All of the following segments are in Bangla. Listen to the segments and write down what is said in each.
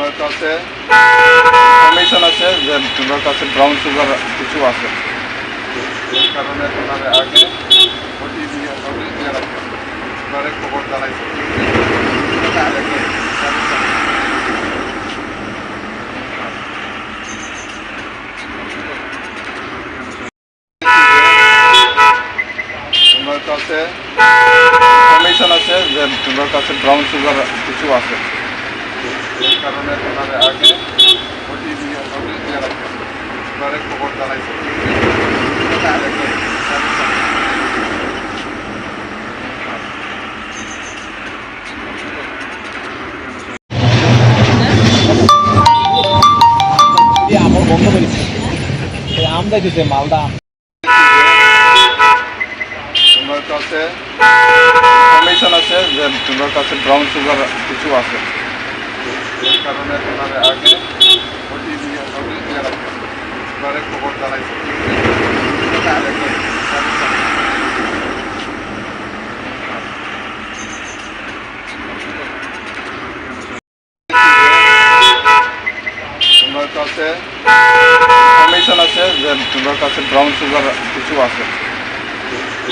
তোমার কাছে কমিশন আছে যে তোমার কাছে ব্রাউন সুগার কিছু আছে, এই কারণে তোমার আগে নোটিশ দিয়ে রাখবে, তোমার খবর জানাইছে। তোমার কাছে কমিশন আছে যে তোমার কাছে ব্রাউন সুগার কিছু আছে, এই কারণে তোমার আগে নোটিশ দিয়ে রাখবে, তোমার খবর জানাইছে। আমার বন্ধ করেছে আম দেখেছে মালদা তোমার কাছে কমিশন আছে যে তোমার কাছে ব্রাউন সুগার কিছু আছে, এই কারণে তোমার আগে নোটিশ দিয়ে রাখবে, তোমার খবর জানাইছে। তোমার কাছে কমিশন আছে যে তোমার কাছে ব্রাউন সুগার কিছু আছে,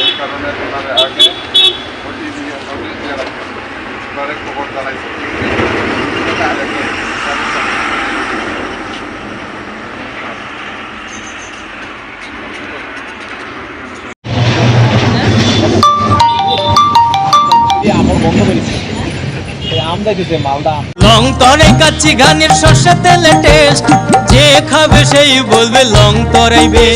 এই কারণে তোমার আগে নোটিশ দিয়ে রাখবে, তোমার খবর জানাইছে। আমার বন্ধ করেছে আম দেখেছে মালদা লং তরে কাচ্চি ঘানির সর্ষে তেলে টেস্ট, যে খাবে সেই বলবে লং তরাইবে।